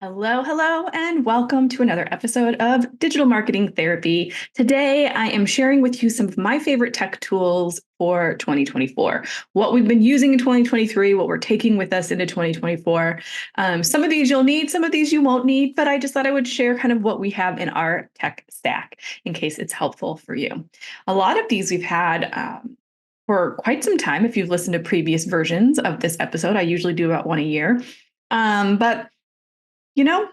Hello, hello, and welcome to another episode of Digital Marketing Therapy. Today, I am sharing with you some of my favorite tech tools for 2024, what we've been using in 2023, what we're taking with us into 2024. Some of these you'll need, some of these you won't need, but I just thought I would share kind of what we have in our tech stack in case it's helpful for you. A lot of these we've had for quite some time. If you've listened to previous versions of this episode, I usually do about one a year. But you know,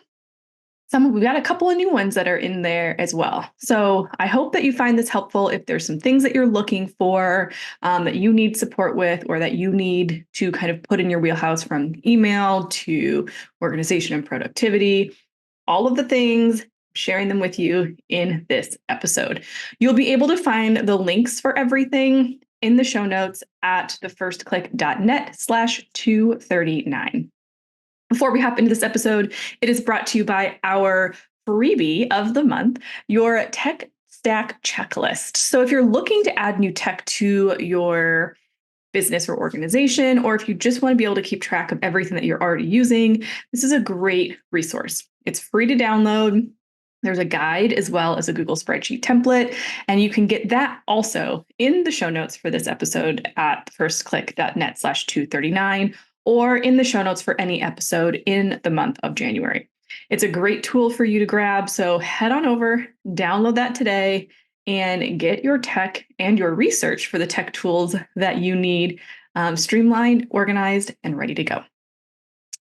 we've got a couple of new ones that are in there as well. So I hope that you find this helpful. If there's some things that you're looking for, that you need support with, or that you need to kind of put in your wheelhouse, from email to organization and productivity, all of the things, sharing them with you in this episode. You'll be able to find the links for everything in the show notes at thefirstclick.net/239. Before we hop into this episode, it is brought to you by our freebie of the month, your tech stack checklist. So if you're looking to add new tech to your business or organization, or if you just want to be able to keep track of everything that you're already using, this is a great resource. It's free to download. There's a guide as well as a Google spreadsheet template, and you can get that also in the show notes for this episode at firstclick.net/239. or in the show notes for any episode in the month of January. It's a great tool for you to grab, so head on over, download that today, and get your tech and your research for the tech tools that you need streamlined, organized, and ready to go.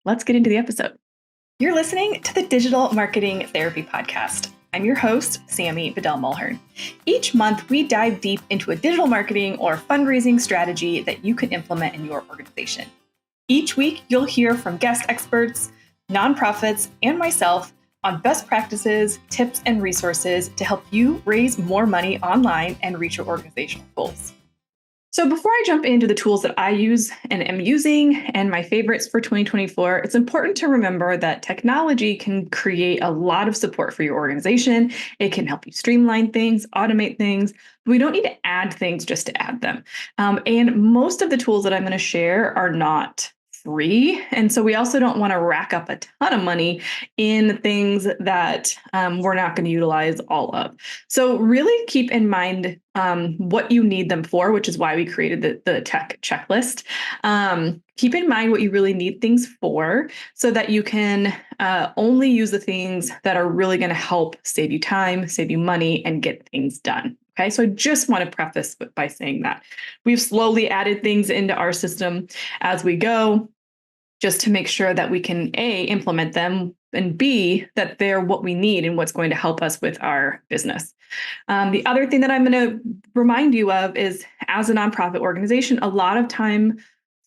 Let's get into the episode. You're listening to the Digital Marketing Therapy Podcast. I'm your host, Sammy Bedell-Mulhern. Each month, we dive deep into a digital marketing or fundraising strategy that you can implement in your organization. Each week, you'll hear from guest experts, nonprofits, and myself on best practices, tips, and resources to help you raise more money online and reach your organizational goals. So before I jump into the tools that I use and am using and my favorites for 2024, it's important to remember that technology can create a lot of support for your organization. It can help you streamline things, automate things. We don't need to add things just to add them. And most of the tools that I'm going to share are not free. And so we also don't want to rack up a ton of money in things that we're not going to utilize all of. So really keep in mind what you need them for, which is why we created the tech checklist. Keep in mind what you really need things for so that you can only use the things that are really going to help save you time, save you money, and get things done. Okay, so I just want to preface by saying that we've slowly added things into our system as we go, just to make sure that we can A, implement them, and B, that they're what we need and what's going to help us with our business. The other thing that I'm going to remind you of is, as a nonprofit organization, a lot of time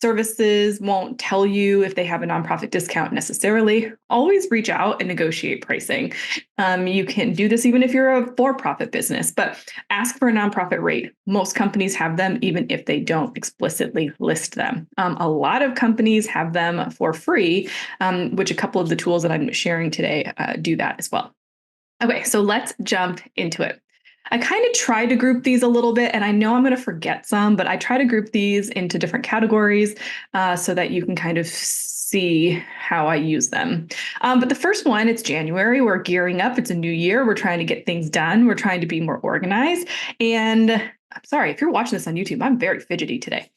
services won't tell you if they have a nonprofit discount necessarily. Always reach out and negotiate pricing. You can do this even if you're a for-profit business, but ask for a nonprofit rate. Most companies have them, even if they don't explicitly list them. A lot of companies have them for free, which a couple of the tools that I'm sharing today do that as well. Okay, so let's jump into it. I kind of try to group these a little bit, and I know I'm going to forget some, but I try to group these into different categories so that you can kind of see how I use them. But the first one, it's January. We're gearing up. It's a new year. We're trying to get things done. We're trying to be more organized. And I'm sorry, if you're watching this on YouTube, I'm very fidgety today.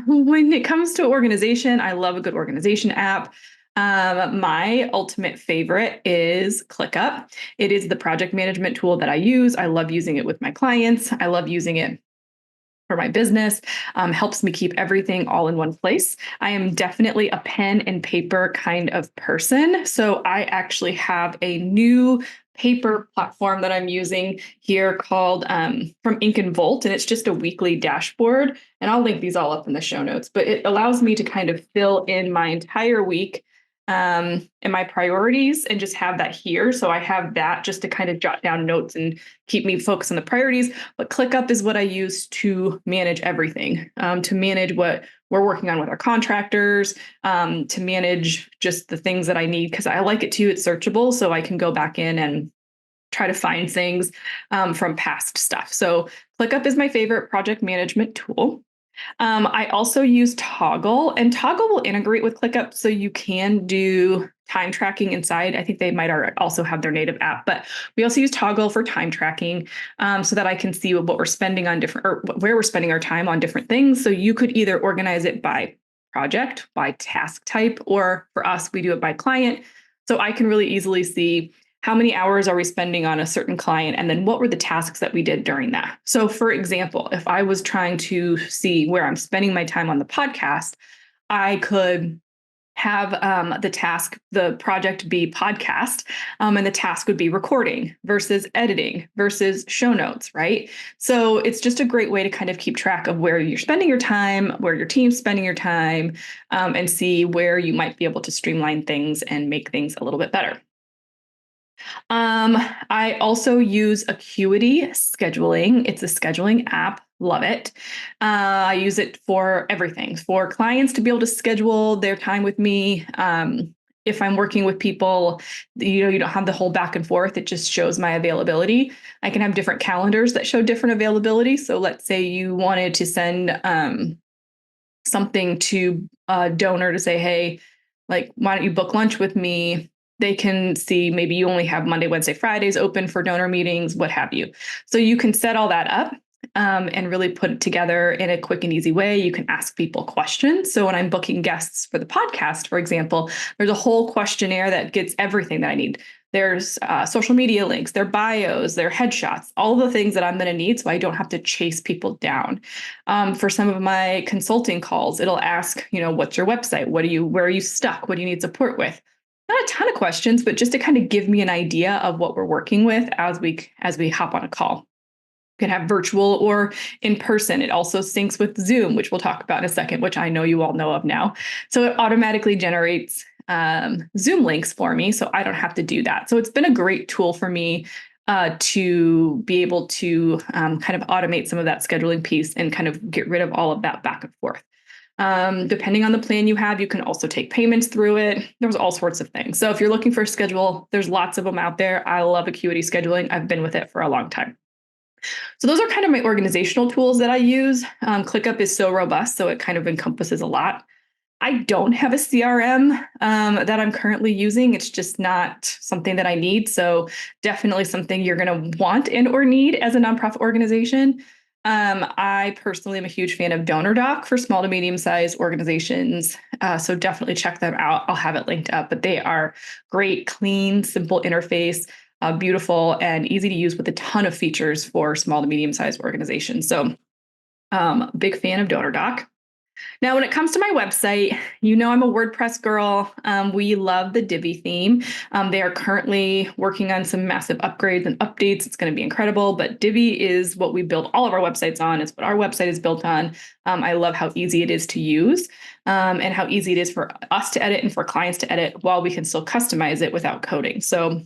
When it comes to organization, I love a good organization app. My ultimate favorite is ClickUp. It is the project management tool that I use. I love using it with my clients. I love using it for my business. Helps me keep everything all in one place. I am definitely a pen and paper kind of person. So I actually have a new paper platform that I'm using here called from Ink and Volt, and it's just a weekly dashboard. And I'll link these all up in the show notes, but it allows me to kind of fill in my entire week and my priorities and just have that here. So I have that just to kind of jot down notes and keep me focused on the priorities. But ClickUp is what I use to manage everything, to manage what we're working on with our contractors, to manage just the things that I need, because I like it too. It's searchable, so I can go back in and try to find things from past stuff. So ClickUp is my favorite project management tool. I also use Toggl, and Toggl will integrate with ClickUp, so you can do time tracking inside. I think they might also have their native app, but we also use Toggl for time tracking, so that I can see what we're spending on or where we're spending our time on different things. So you could either organize it by project, by task type, or for us, we do it by client. So I can really easily see how many hours are we spending on a certain client, and then what were the tasks that we did during that. So for example, if I was trying to see where I'm spending my time on the podcast, I could have the project be podcast, and the task would be recording versus editing versus show notes, right? So it's just a great way to kind of keep track of where you're spending your time, where your team's spending your time, and see where you might be able to streamline things and make things a little bit better. I also use Acuity Scheduling. It's a scheduling app. Love it. I use it for everything, for clients to be able to schedule their time with me. If I'm working with people, you don't have the whole back and forth. It just shows my availability. I can have different calendars that show different availability. So let's say you wanted to send something to a donor to say, hey, like, why don't you book lunch with me? They can see maybe you only have Monday, Wednesday, Fridays open for donor meetings, what have you. So you can set all that up and really put it together in a quick and easy way. You can ask people questions. So when I'm booking guests for the podcast, for example, there's a whole questionnaire that gets everything that I need. There's social media links, their bios, their headshots, all the things that I'm going to need so I don't have to chase people down. For some of my consulting calls, it'll ask, what's your website? Where are you stuck? What do you need support with? Not a ton of questions, but just to kind of give me an idea of what we're working with as we hop on a call. You can have virtual or in person. It also syncs with Zoom, which we'll talk about in a second, which I know you all know of now. So it automatically generates Zoom links for me, so I don't have to do that. So it's been a great tool for me to be able to kind of automate some of that scheduling piece and kind of get rid of all of that back and forth. Depending on the plan you have, you can also take payments through it. There's all sorts of things. So if you're looking for a schedule, there's lots of them out there. I love Acuity Scheduling. I've been with it for a long time. So those are kind of my organizational tools that I use. ClickUp is so robust, so it kind of encompasses a lot. I don't have a CRM that I'm currently using. It's just not something that I need. So definitely something you're going to want and or need as a nonprofit organization. I personally am a huge fan of DonorDoc for small to medium-sized organizations. So definitely check them out. I'll have it linked up, but they are great, clean, simple interface, beautiful and easy to use with a ton of features for small to medium-sized organizations. So big fan of DonorDoc. Now, when it comes to my website, I'm a WordPress girl. We love the Divi theme. They are currently working on some massive upgrades and updates. It's going to be incredible, but Divi is what we build all of our websites on. It's what our website is built on. I love how easy it is to use and how easy it is for us to edit and for clients to edit while we can still customize it without coding. So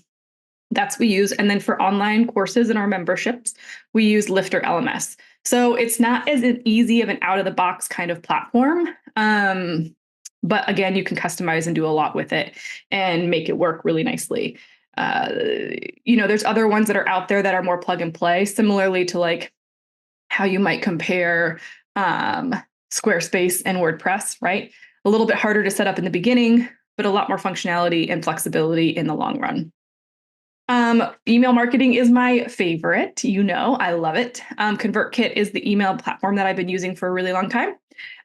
that's what we use. And then for online courses and our memberships, we use LifterLMS. So it's not as easy of an out-of-the-box kind of platform. But again, you can customize and do a lot with it and make it work really nicely. There's other ones that are out there that are more plug and play, similarly to like how you might compare Squarespace and WordPress, right? A little bit harder to set up in the beginning, but a lot more functionality and flexibility in the long run. Email marketing is my favorite. I love it. ConvertKit is the email platform that I've been using for a really long time.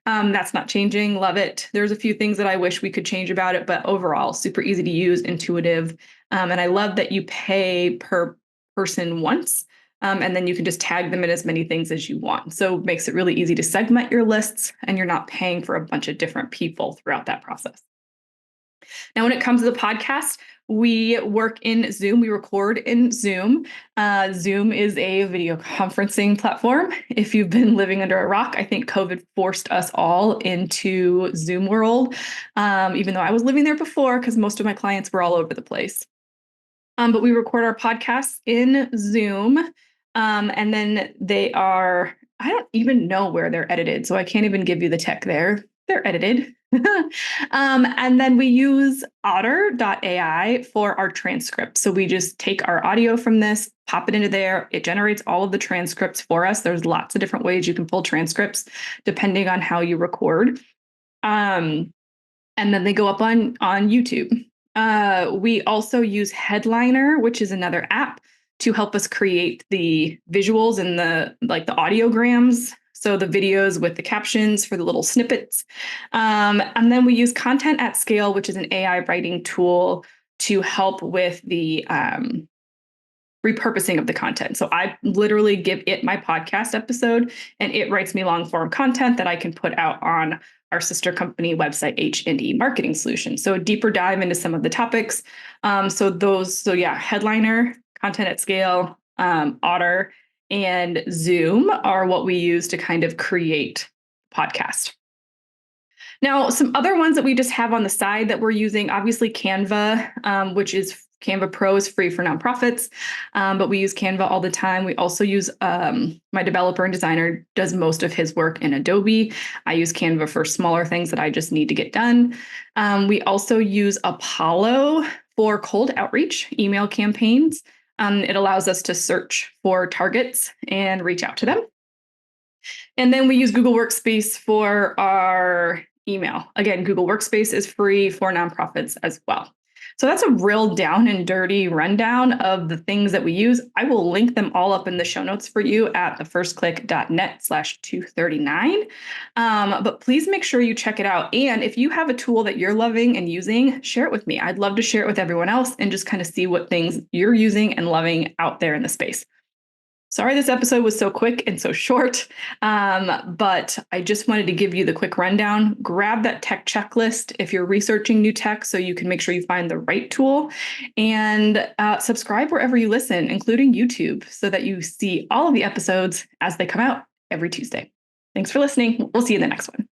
That's not changing. Love it. There's a few things that I wish we could change about it, but overall, super easy to use, intuitive. And I love that you pay per person once, and then you can just tag them in as many things as you want. So it makes it really easy to segment your lists, and you're not paying for a bunch of different people throughout that process. Now, when it comes to the podcast, we work in Zoom. We record in Zoom. Zoom is a video conferencing platform. If you've been living under a rock, I think COVID forced us all into Zoom world, even though I was living there before because most of my clients were all over the place. But we record our podcasts in Zoom, and then I don't even know where they're edited, so I can't even give you the tech there. They're edited. And then we use Otter.ai for our transcripts. So we just take our audio from this, pop it into there. It generates all of the transcripts for us. There's lots of different ways you can pull transcripts depending on how you record. And then they go up on YouTube. We also use Headliner, which is another app to help us create the visuals and the audiograms. So the videos with the captions for the little snippets. And then we use Content at Scale, which is an AI writing tool to help with the repurposing of the content. So I literally give it my podcast episode and it writes me long form content that I can put out on our sister company website, H&E Marketing Solutions. So a deeper dive into some of the topics. Headliner, Content at Scale, Otter, and Zoom are what we use to kind of create podcast. Now, some other ones that we just have on the side that we're using, obviously Canva, which is Canva Pro is free for nonprofits, but we use Canva all the time. We also use, my developer and designer does most of his work in Adobe. I use Canva for smaller things that I just need to get done. We also use Apollo for cold outreach, email campaigns. It allows us to search for targets and reach out to them. And then we use Google Workspace for our email. Again, Google Workspace is free for nonprofits as well. So that's a real down and dirty rundown of the things that we use. I will link them all up in the show notes for you at thefirstclick.net/239. But please make sure you check it out. And if you have a tool that you're loving and using, share it with me. I'd love to share it with everyone else and just kind of see what things you're using and loving out there in the space. Sorry this episode was so quick and so short, but I just wanted to give you the quick rundown. Grab that tech checklist if you're researching new tech so you can make sure you find the right tool, and subscribe wherever you listen, including YouTube, so that you see all of the episodes as they come out every Tuesday. Thanks for listening. We'll see you in the next one.